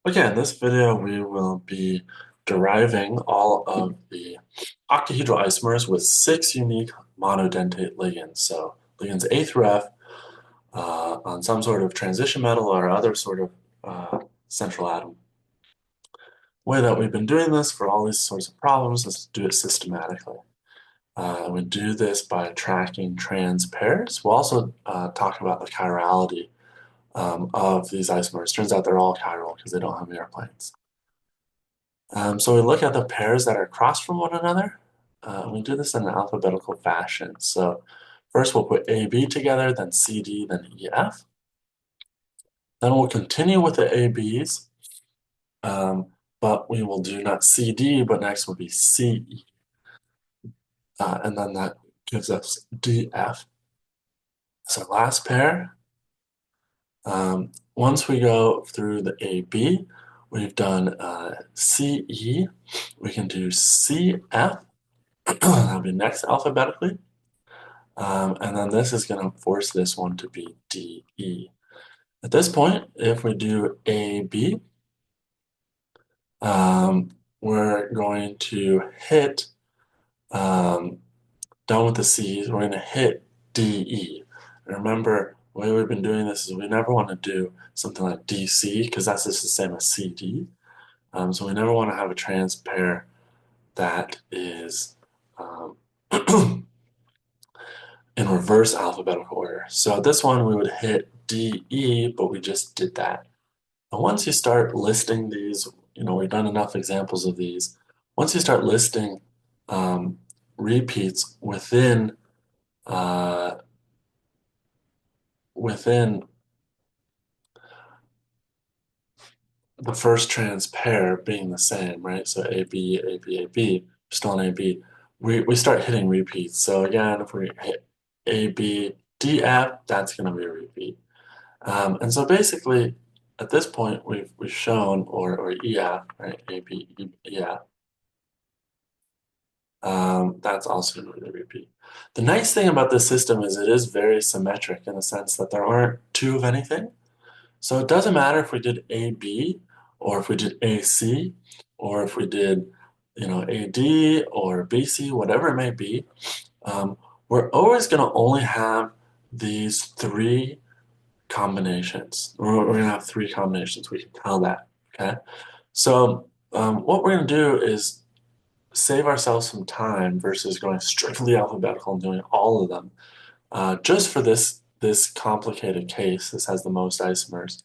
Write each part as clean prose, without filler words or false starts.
Okay, in this video, we will be deriving all of the octahedral isomers with 6 unique monodentate ligands. So ligands A through F on some sort of transition metal or other sort of central atom. The way that we've been doing this for all these sorts of problems is to do it systematically. We do this by tracking trans pairs. We'll also talk about the chirality of these isomers. Turns out they're all chiral because they don't have mirror planes. So we look at the pairs that are across from one another. We do this in an alphabetical fashion. So first we'll put AB together, then CD, then EF. Then we'll continue with the ABs, but we will do not CD, but next will be CE. And then that gives us DF. So last pair. Once we go through the AB, we've done CE. We can do CF. That'll be next alphabetically. And then this is going to force this one to be DE. At this point, if we do AB, we're going to hit, done with the C's, we're going to hit DE. And remember, the way we've been doing this is we never want to do something like DC because that's just the same as CD. So we never want to have a trans pair that is in reverse alphabetical order. So this one we would hit DE, but we just did that. And once you start listing these, we've done enough examples of these. Once you start listing repeats within the first trans pair being the same, right? So AB, AB, AB, still an AB. We start hitting repeats. So again, if we hit AB, DF, that's going to be a repeat. And so basically, at this point, we've shown, or EF, right? AB, EF. That's also going to repeat. The nice thing about this system is it is very symmetric in the sense that there aren't two of anything. So it doesn't matter if we did AB or if we did AC or if we did, AD or BC, whatever it may be. We're always going to only have these three combinations. We're going to have three combinations. We can tell that, okay? So what we're going to do is save ourselves some time versus going strictly alphabetical and doing all of them. Just for this complicated case, this has the most isomers.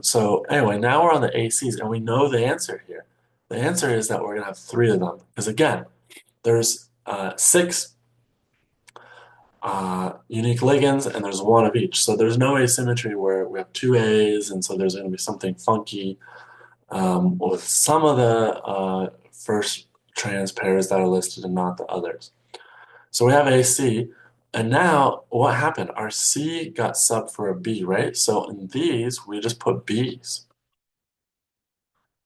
So anyway, now we're on the ACs, and we know the answer here. The answer is that we're going to have three of them. Because again, there's six unique ligands, and there's one of each. So there's no asymmetry where we have two A's, and so there's going to be something funky with some of the first trans pairs that are listed and not the others. So we have AC, and now what happened? Our C got subbed for a B, right? So in these, we just put B's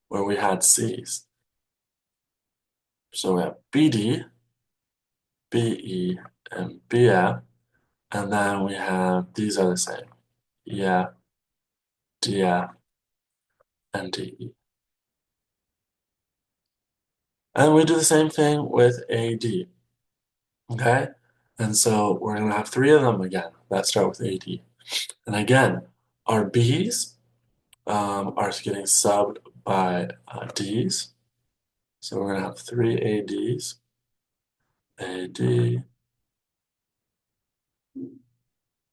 where we had C's. So we have BD, BE, and BF, and then we have, these are the same, EF, DF, and DE. And we do the same thing with AD, okay? And so we're going to have three of them again that start with AD. And again, our B's are getting subbed by D's. So we're going to have three ADs. AD.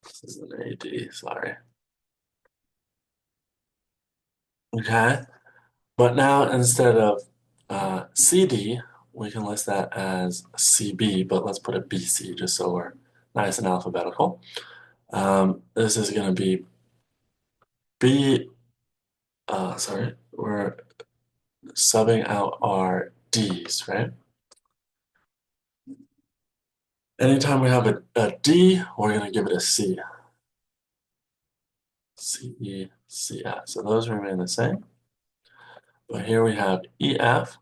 This is an AD, sorry. Okay. But now instead of CD, we can list that as CB, but let's put it BC just so we're nice and alphabetical. This is going to be B, sorry, we're subbing out our D's, right? Anytime we have a D, we're going to give it a C. CE, CF. So those remain the same. But here we have EF,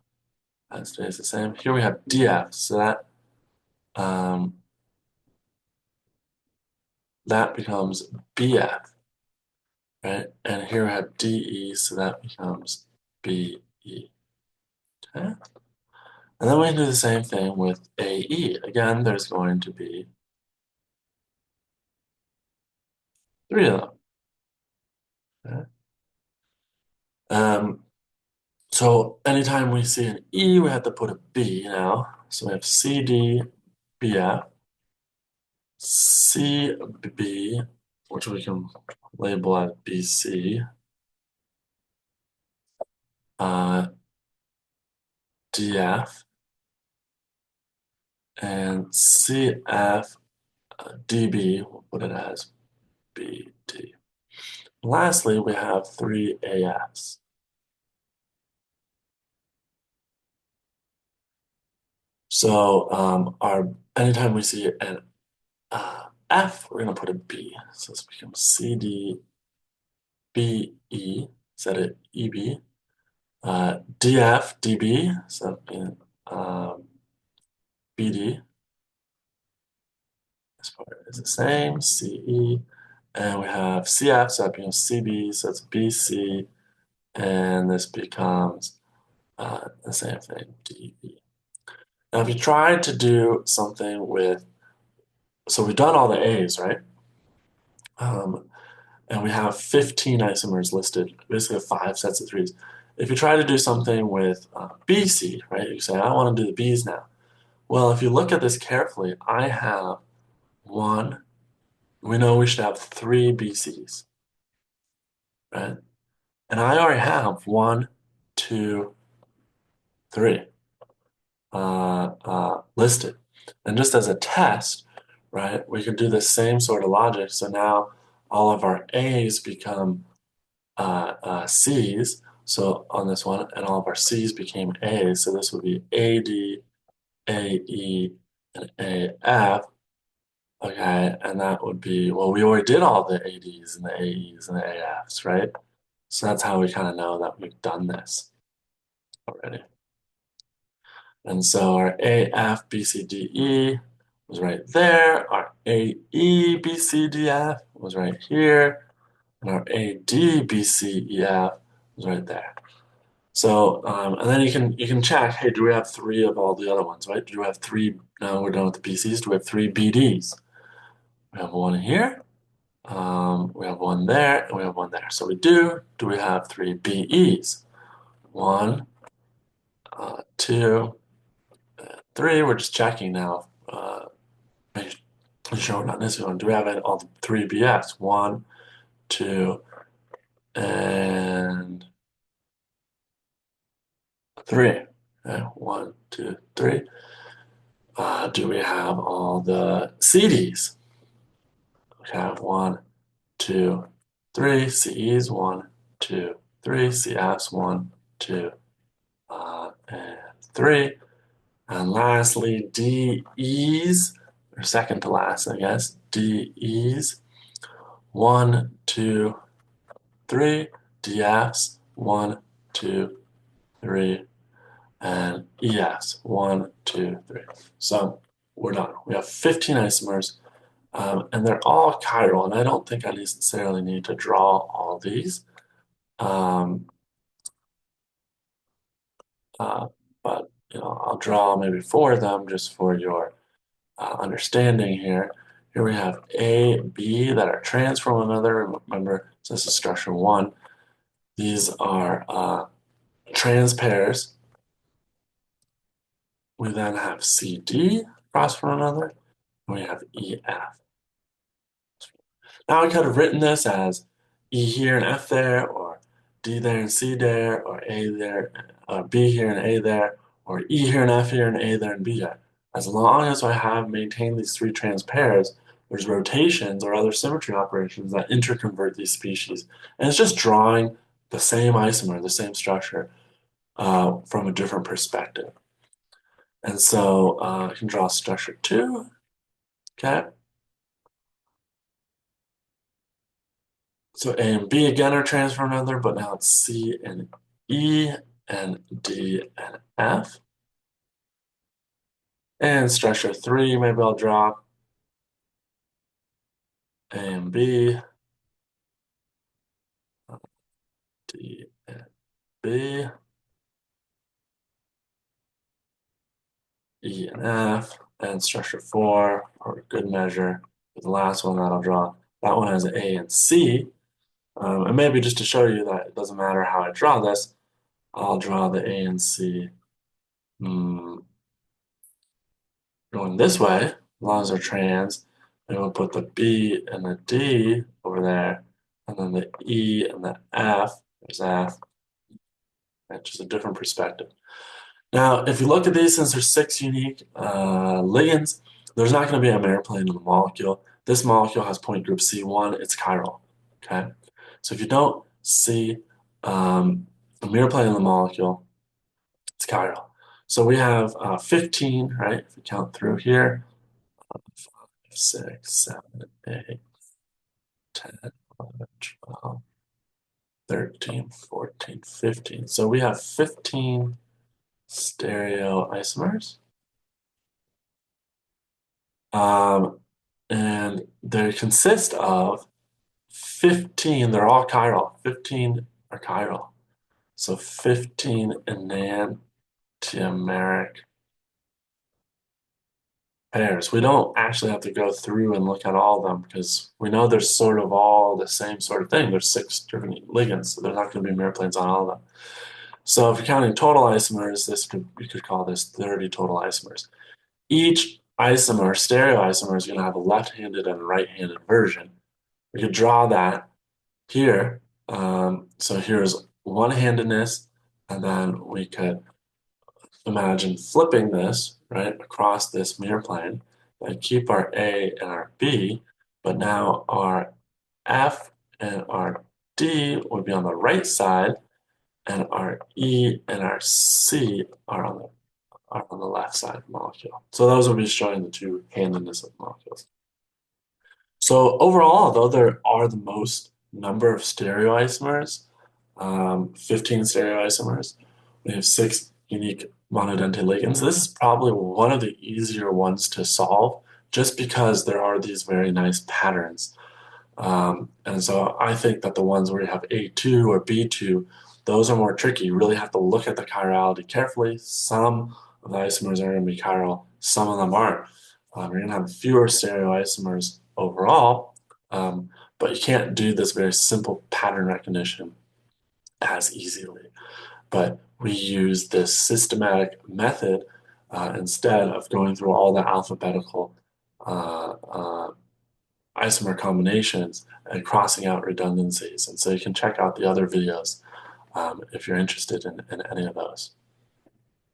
that stays the same. Here we have DF, so that becomes BF. right? And here we have DE, so that becomes BE. Okay? And then we can do the same thing with AE. Again, there's going to be three of them. Okay? Um, so anytime we see an E, we have to put a B now. So we have CD, BF, CB, which we can label as BC, uh, DF, and CF, DB, we'll put it as BD. Lastly, we have three AFs. So our anytime we see an F, we're going to put a B. So this becomes CD, BE, instead of EB. DF, DB, so BD. This part is the same, CE. And we have CF, so that becomes CB, so it's BC. And this becomes the same thing, DB. Now, if you try to do something with, so we've done all the A's, right? Um, and we have 15 isomers listed, basically 5 sets of threes. If you try to do something with BC, right, you say, I want to do the B's now. Well, if you look at this carefully, I have one, we know we should have 3 BCs, right? And I already have 1, 2, 3 listed. And just as a test, right, we can do the same sort of logic. So now all of our A's become C's, so on this one, and all of our C's became A's. So this would be AD, AE, and AF. Okay, and that would be, well, we already did all the ADs and the AEs and the AFs, right? So that's how we kind of know that we've done this already. And so our AFBCDE was right there. Our AEBCDF was right here. And our ADBCEF was right there. So, and then you can check, hey, do we have 3 of all the other ones, right? Do we have 3, now we're done with the BCs, do we have 3 BDs? We have one here, we have one there, and we have one there. So we do. Do we have 3 BEs? 1, 2, 3. We're just checking now. Make sure we're not missing one. Do we have all the 3 BFs? 1, 2, and 3. Okay, 1, 2, 3. Do we have all the CDs? We have 1, 2, 3 CEs. 1, 2, 3 CFs. 1, 2, and 3. And lastly, DEs, or second to last, I guess. DEs. 1, 2, 3. DFs. 1, 2, 3. And EFs. 1, 2, 3. So we're done. We have 15 isomers, and they're all chiral, and I don't think I necessarily need to draw all these. Um, but I'll draw maybe 4 of them just for your understanding here. Here we have A, B that are trans from one another. Remember, so this is structure 1. These are trans pairs. We then have CD cross from another, and we have EF. Now I could have written this as E here and F there, or D there and C there, or A there, B here and A there, or E here and F here and A there and B there. As long as I have maintained these 3 trans pairs, there's rotations or other symmetry operations that interconvert these species. And it's just drawing the same isomer, the same structure, from a different perspective. And so I can draw structure 2, okay? So A and B again are trans from another, but now it's C and E and D and F. And structure 3, maybe I'll draw A and B, D, and B, E, and F, and structure 4, or good measure, the last one that I'll draw. That one has A and C. And maybe just to show you that it doesn't matter how I draw this, I'll draw the A and C going this way, as long as they're trans. And we'll put the B and the D over there, and then the E and the F, there's F, that's just a different perspective. Now, if you look at these, since there's 6 unique ligands, there's not going to be a mirror plane in the molecule. This molecule has point group C1, it's chiral, okay? So if you don't see a mirror plane in the molecule, it's chiral. So we have 15, right? If we count through here, 5, 6, 7, 8, 10, 11, 12, 13, 14, 15. So we have 15 stereoisomers. And they consist of 15, they're all chiral. 15 are chiral. So 15 enantiomeric pairs. We don't actually have to go through and look at all of them because we know they're sort of all the same sort of thing. There's 6 different ligands, so there's not going to be mirror planes on all of them. So if you're counting total isomers, we could call this 30 total isomers. Each isomer, stereoisomer, is going to have a left-handed and right-handed version. We could draw that here. So here's one-handedness, and then we could imagine flipping this, right, across this mirror plane and keep our A and our B, but now our F and our D would be on the right side, and our E and our C are on the left side of the molecule. So those will be showing the two-handedness of molecules. So overall, though there are the most number of stereoisomers, 15 stereoisomers, we have 6 unique monodentate ligands. This is probably one of the easier ones to solve just because there are these very nice patterns. And so I think that the ones where you have A2 or B2, those are more tricky. You really have to look at the chirality carefully. Some of the isomers are going to be chiral, some of them aren't. You're going to have fewer stereoisomers overall, but you can't do this very simple pattern recognition as easily. But we use this systematic method instead of going through all the alphabetical isomer combinations and crossing out redundancies. And so you can check out the other videos if you're interested in any of those.